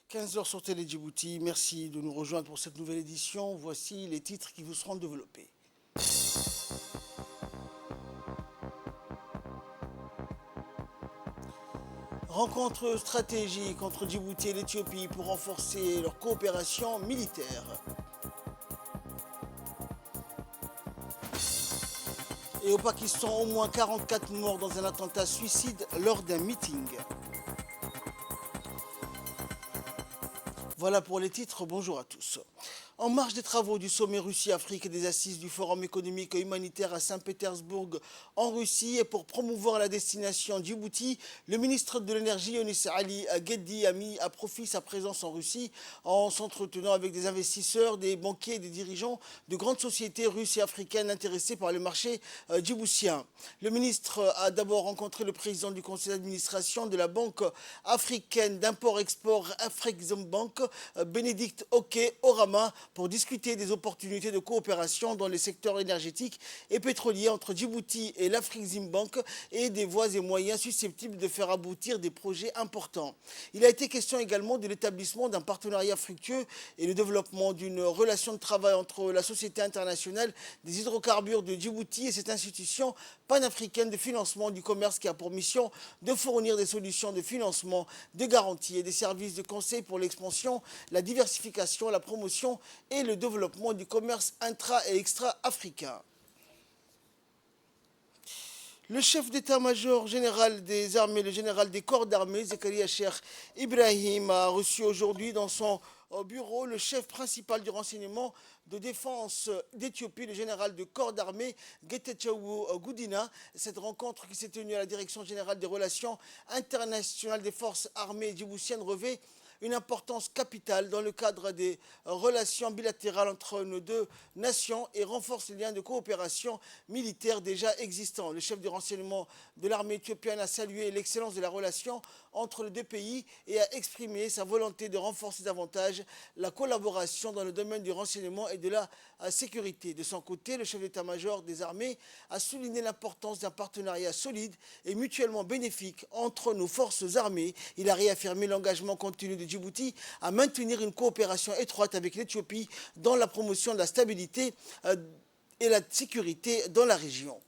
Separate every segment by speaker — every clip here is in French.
Speaker 1: 15 heures sur Télé Djibouti. Merci de nous rejoindre pour cette nouvelle édition. Voici les titres qui vous seront développés. Rencontre stratégique entre Djibouti et l'Éthiopie pour renforcer leur coopération militaire. Et au Pakistan, au moins 44 morts dans un attentat suicide lors d'un meeting. Voilà pour les titres, bonjour à tous. En marge des travaux du sommet Russie-Afrique et des assises du Forum économique et humanitaire à Saint-Pétersbourg en Russie et pour promouvoir la destination Djibouti, le ministre de l'Énergie Younis Ali Gheddi a mis à profit sa présence en Russie en s'entretenant avec des investisseurs, des banquiers et des dirigeants de grandes sociétés russes et africaines intéressées par le marché djiboutien. Le ministre a d'abord rencontré le président du conseil d'administration de la Banque africaine d'import-export Afreximbank, Bénédicte Oké-Orama, pour discuter des opportunités de coopération dans les secteurs énergétiques et pétroliers entre Djibouti et l'Afreximbank et des voies et moyens susceptibles de faire aboutir des projets importants. Il a été question également de l'établissement d'un partenariat fructueux et le développement d'une relation de travail entre la Société internationale des hydrocarbures de Djibouti et cette institution panafricaine de financement du commerce qui a pour mission de fournir des solutions de financement, de garantie et des services de conseil pour l'expansion, la diversification, la promotion et le développement du commerce intra- et extra-africain. Le chef d'état-major général des armées, le général des corps d'armée, Zakaria Cheikh Ibrahim, a reçu aujourd'hui dans son bureau le chef principal du renseignement de défense d'Éthiopie, le général de corps d'armée Getachew Goudina. Cette rencontre qui s'est tenue à la direction générale des relations internationales des forces armées djiboutiennes revêt une importance capitale dans le cadre des relations bilatérales entre nos deux nations et renforce les liens de coopération militaire déjà existants. Le chef du renseignement de l'armée éthiopienne a salué l'excellence de la relation entre les deux pays et a exprimé sa volonté de renforcer davantage la collaboration dans le domaine du renseignement et de la sécurité. De son côté, le chef d'état-major des armées a souligné l'importance d'un partenariat solide et mutuellement bénéfique entre nos forces armées. Il a réaffirmé l'engagement continu de Djibouti à maintenir une coopération étroite avec l'Éthiopie dans la promotion de la stabilité et la sécurité dans la région.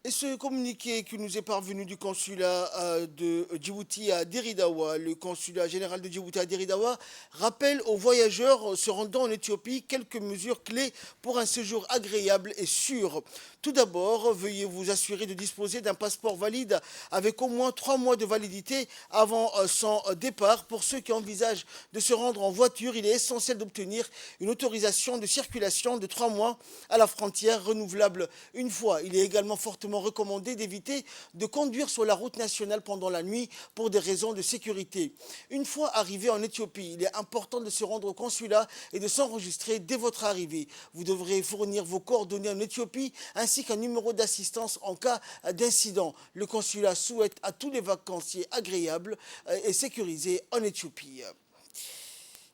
Speaker 1: Et ce communiqué qui nous est parvenu du consulat de Djibouti à Deridawa, le consulat général de Djibouti à Deridawa, rappelle aux voyageurs se rendant en Éthiopie quelques mesures clés pour un séjour agréable et sûr. Tout d'abord, veuillez vous assurer de disposer d'un passeport valide avec au moins 3 mois de validité avant son départ. Pour ceux qui envisagent de se rendre en voiture, il est essentiel d'obtenir une autorisation de circulation de 3 mois à la frontière renouvelable une fois. Il est également fortement recommandé d'éviter de conduire sur la route nationale pendant la nuit pour des raisons de sécurité. Une fois arrivé en Éthiopie, il est important de se rendre au consulat et de s'enregistrer dès votre arrivée. Vous devrez fournir vos coordonnées en Éthiopie ainsi qu'un numéro d'assistance en cas d'incident. Le consulat souhaite à tous les vacanciers agréables et sécurisés en Éthiopie.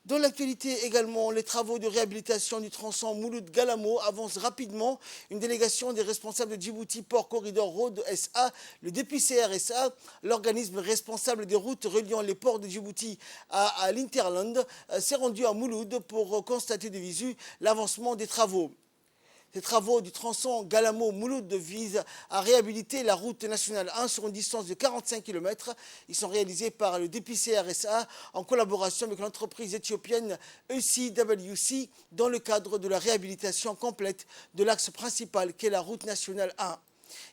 Speaker 1: Dans l'actualité également, les travaux de réhabilitation du tronçon Mouloud-Galamo avancent rapidement. Une délégation des responsables de Djibouti Port Corridor Road SA, le DPCR SA, l'organisme responsable des routes reliant les ports de Djibouti à l'Interland, s'est rendu à Mouloud pour constater de visu l'avancement des travaux. Ces travaux du tronçon Galamo-Mouloud visent à réhabiliter la route nationale 1 sur une distance de 45 km. Ils sont réalisés par le DPCRSA en collaboration avec l'entreprise éthiopienne ECWC dans le cadre de la réhabilitation complète de l'axe principal qu'est la route nationale 1.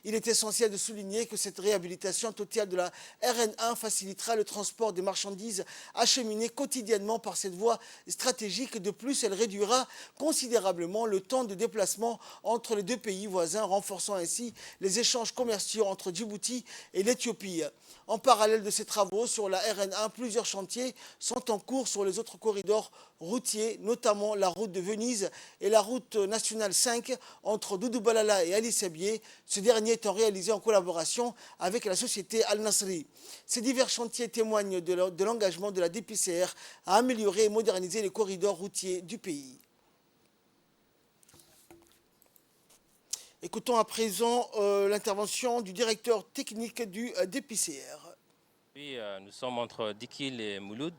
Speaker 1: Il est essentiel de souligner que cette réhabilitation totale de la RN1 facilitera le transport des marchandises acheminées quotidiennement par cette voie stratégique. De plus, elle réduira considérablement le temps de déplacement entre les deux pays voisins, renforçant ainsi les échanges commerciaux entre Djibouti et l'Éthiopie. En parallèle de ces travaux sur la RN1, plusieurs chantiers sont en cours sur les autres corridors routiers, notamment la route de Venise et la route nationale 5 entre Doudoubalala et Ali Sabié. Ce dernier étant réalisé en collaboration avec la société Al-Nasri. Ces divers chantiers témoignent de l'engagement de la DPCR à améliorer et moderniser les corridors routiers du pays. Écoutons à présent l'intervention du directeur technique du DPCR.
Speaker 2: Oui, nous sommes entre Dikil et Mouloud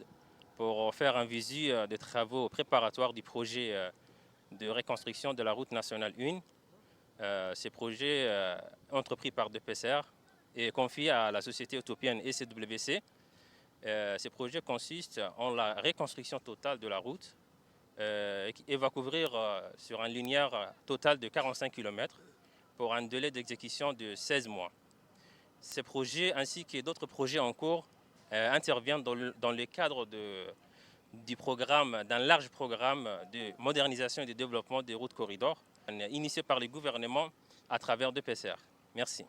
Speaker 2: pour faire un visu des travaux préparatoires du projet de reconstruction de la route nationale 1. Ces projets entrepris par DPCR et confiés à la société utopienne ECWC. Ces projets consistent en la reconstruction totale de la route et va couvrir sur un linéaire total de 45 km pour un délai d'exécution de 16 mois. Ces projets ainsi que d'autres projets en cours interviennent dans le cadre d'un large programme de modernisation et de développement des routes corridors initié par le gouvernement à travers DPCR. Merci.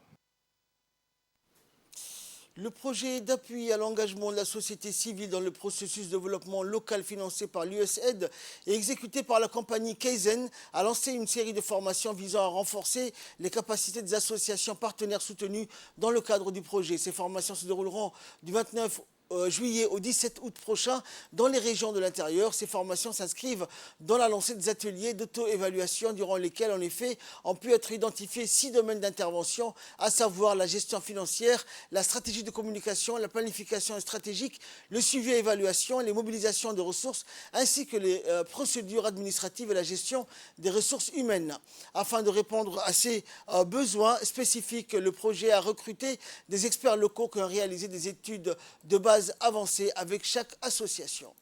Speaker 1: Le projet d'appui à l'engagement de la société civile dans le processus de développement local financé par l'USAID et exécuté par la compagnie Kaizen a lancé une série de formations visant à renforcer les capacités des associations partenaires soutenues dans le cadre du projet. Ces formations se dérouleront du 29 juillet au 17 août prochain dans les régions de l'intérieur. Ces formations s'inscrivent dans la lancée des ateliers d'auto-évaluation durant lesquels, en effet, ont pu être identifiés 6 domaines d'intervention, à savoir la gestion financière, la stratégie de communication, la planification stratégique, le suivi et évaluation, les mobilisations de ressources, ainsi que les procédures administratives et la gestion des ressources humaines. Afin de répondre à ces besoins spécifiques, le projet a recruté des experts locaux qui ont réalisé des études de base avancées avec chaque association.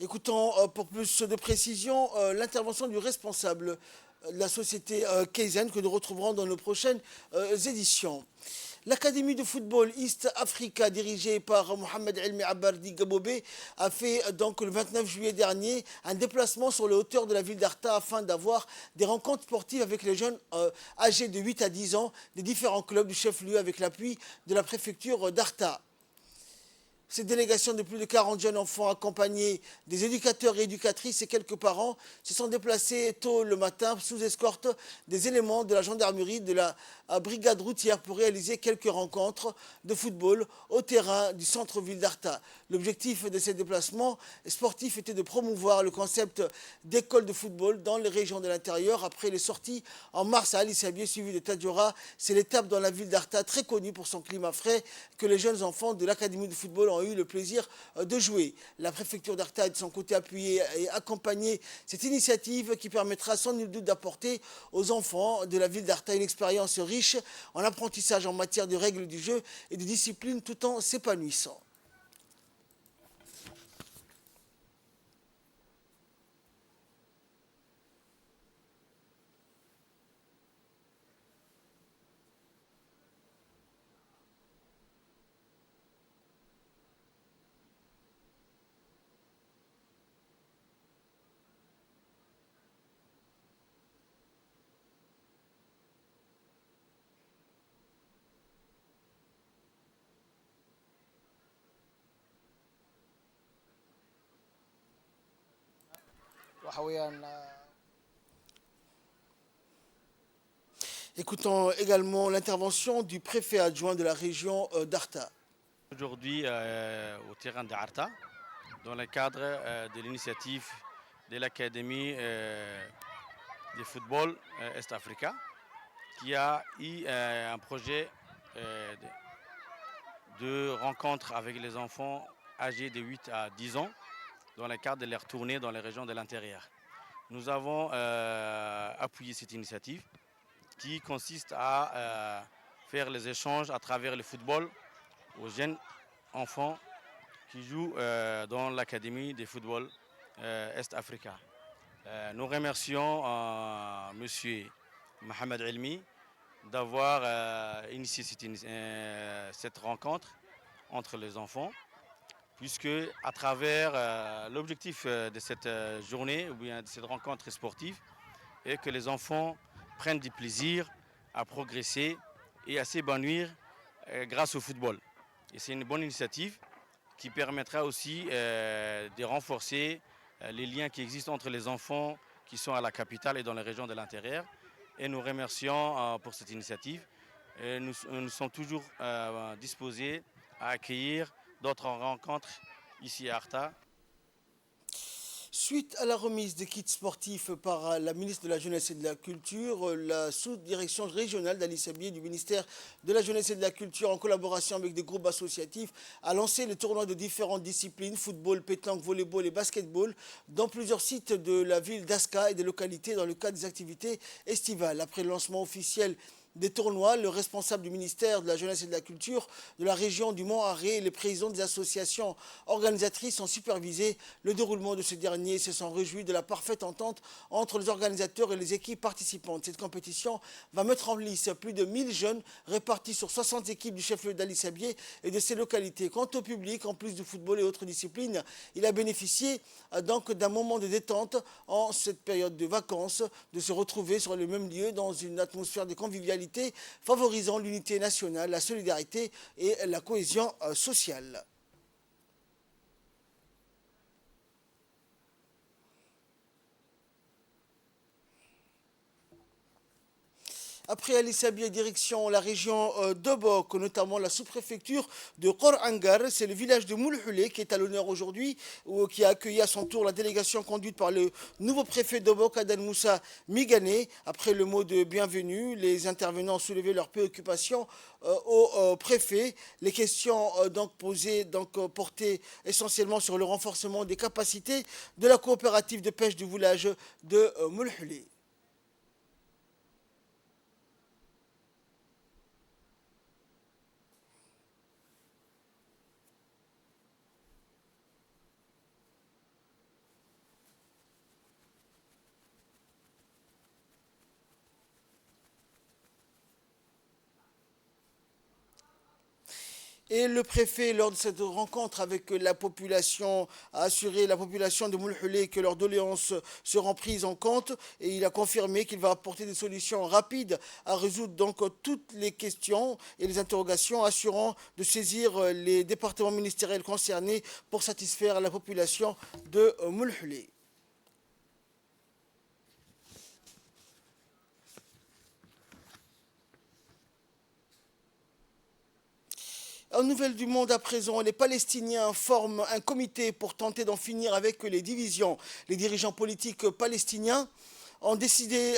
Speaker 1: Écoutons pour plus de précision l'intervention du responsable de la société Kaizen que nous retrouverons dans nos prochaines éditions. L'Académie de football East Africa, dirigée par Mohamed Elmi Abardi Gabobé, a fait donc le 29 juillet dernier un déplacement sur les hauteurs de la ville d'Arta afin d'avoir des rencontres sportives avec les jeunes âgés de 8 à 10 ans des différents clubs du chef-lieu avec l'appui de la préfecture d'Arta. Ces délégations de plus de 40 jeunes enfants accompagnés des éducateurs et éducatrices et quelques parents se sont déplacés tôt le matin sous escorte des éléments de la gendarmerie de la brigade routière pour réaliser quelques rencontres de football au terrain du centre-ville d'Arta. L'objectif de ces déplacements sportifs était de promouvoir le concept d'école de football dans les régions de l'intérieur. Après les sorties en mars à Ali Sabié suivi de Tadjoura, c'est l'étape dans la ville d'Arta très connue pour son climat frais que les jeunes enfants de l'académie de football ont eu le plaisir de jouer. La préfecture d'Arta de son côté appuyé et accompagné cette initiative qui permettra sans nul doute d'apporter aux enfants de la ville d'Arta une expérience riche en apprentissage en matière de règles du jeu et de discipline tout en s'épanouissant. Écoutons également l'intervention du préfet adjoint de la région d'Arta.
Speaker 3: Aujourd'hui au terrain d'Arta, dans le cadre de l'initiative de l'Académie de football Est Africa, qui a eu un projet de rencontre avec les enfants âgés de 8 à 10 ans dans le cadre de leur tournée dans les régions de l'intérieur. Nous avons appuyé cette initiative qui consiste à faire les échanges à travers le football aux jeunes enfants qui jouent dans l'Académie de football Est Africa. Nous remercions M. Mohamed Elmi d'avoir initié cette rencontre entre les enfants, puisque à travers l'objectif de cette journée ou bien de cette rencontre sportive est que les enfants prennent du plaisir à progresser et à s'épanouir grâce au football. Et c'est une bonne initiative qui permettra aussi de renforcer les liens qui existent entre les enfants qui sont à la capitale et dans les régions de l'intérieur. Et nous remercions pour cette initiative. Et nous sommes toujours disposés à accueillir d'autres rencontres ici à Arta.
Speaker 1: Suite à la remise des kits sportifs par la ministre de la Jeunesse et de la Culture, la sous-direction régionale d'Ali Sabié du ministère de la Jeunesse et de la Culture, en collaboration avec des groupes associatifs, a lancé les tournois de différentes disciplines, football, pétanque, volleyball et basketball, dans plusieurs sites de la ville d'Aska et des localités dans le cadre des activités estivales. Après le lancement officiel des tournois, le responsable du ministère de la Jeunesse et de la Culture de la région du Mont-Arré et les présidents des associations organisatrices ont supervisé le déroulement de ce dernier et se sont réjouis de la parfaite entente entre les organisateurs et les équipes participantes. Cette compétition va mettre en lice plus de 1000 jeunes répartis sur 60 équipes du chef-lieu d'Ali Sabié et de ses localités. Quant au public, en plus du football et autres disciplines, il a bénéficié donc d'un moment de détente en cette période de vacances, de se retrouver sur le même lieu dans une atmosphère de convivialité favorisant l'unité nationale, la solidarité et la cohésion sociale. Après Ali Sabié, direction la région d'Obok, notamment la sous-préfecture de Korangar. C'est le village de Moulhoulé qui est à l'honneur aujourd'hui, qui a accueilli à son tour la délégation conduite par le nouveau préfet d'Obok, Adan Moussa Migane. Après le mot de bienvenue, les intervenants ont soulevé leurs préoccupations au préfet. Les questions donc posées portaient essentiellement sur le renforcement des capacités de la coopérative de pêche du village de Moulhoulé. Et le préfet, lors de cette rencontre avec la population, a assuré la population de Moulhoulé que leurs doléances seront prises en compte et il a confirmé qu'il va apporter des solutions rapides à résoudre donc toutes les questions et les interrogations, assurant de saisir les départements ministériels concernés pour satisfaire la population de Moulhoulé. En nouvelle du monde à présent, les Palestiniens forment un comité pour tenter d'en finir avec les divisions. Les dirigeants politiques palestiniens ont décidé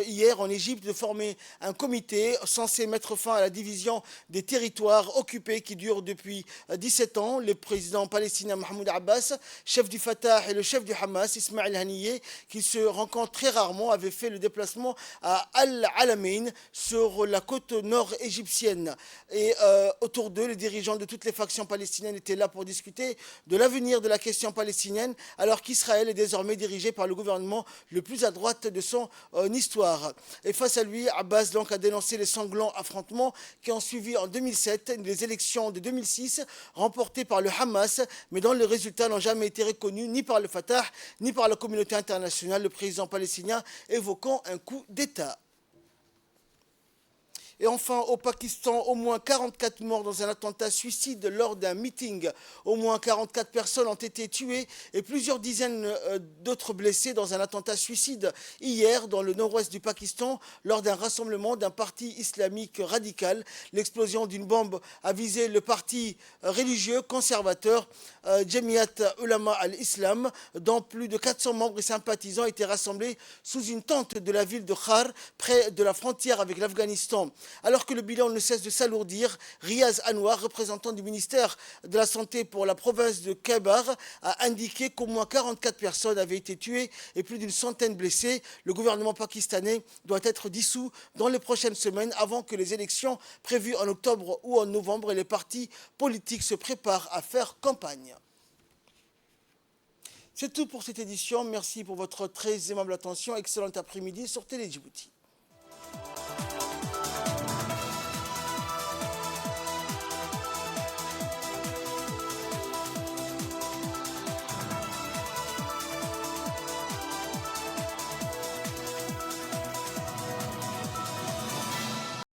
Speaker 1: hier en Égypte de former un comité censé mettre fin à la division des territoires occupés qui dure depuis 17 ans. Le président palestinien Mahmoud Abbas, chef du Fatah, et le chef du Hamas, Ismaël Haniyeh, qui se rencontrent très rarement, avaient fait le déplacement à Al-Alamein sur la côte nord égyptienne. Et autour d'eux, les dirigeants de toutes les factions palestiniennes étaient là pour discuter de l'avenir de la question palestinienne, alors qu'Israël est désormais dirigé par le gouvernement le plus à droite de son histoire. Et face à lui, Abbas donc a dénoncé les sanglants affrontements qui ont suivi en 2007 les élections de 2006 remportées par le Hamas, mais dont les résultats n'ont jamais été reconnus ni par le Fatah ni par la communauté internationale, le président palestinien évoquant un coup d'État. Et enfin, au Pakistan, au moins 44 morts dans un attentat suicide lors d'un meeting. Au moins 44 personnes ont été tuées et plusieurs dizaines d'autres blessées dans un attentat suicide hier dans le nord-ouest du Pakistan lors d'un rassemblement d'un parti islamique radical. L'explosion d'une bombe a visé le parti religieux conservateur Jamiat Ulama al-Islam, dont plus de 400 membres et sympathisants étaient rassemblés sous une tente de la ville de Khar, près de la frontière avec l'Afghanistan. Alors que le bilan ne cesse de s'alourdir, Riaz Anwar, représentant du ministère de la Santé pour la province de Khyber, a indiqué qu'au moins 44 personnes avaient été tuées et plus d'une centaine blessées. Le gouvernement pakistanais doit être dissous dans les prochaines semaines avant que les élections prévues en octobre ou en novembre et les partis politiques se préparent à faire campagne. C'est tout pour cette édition. Merci pour votre très aimable attention. Excellent après-midi sur Télé Djibouti.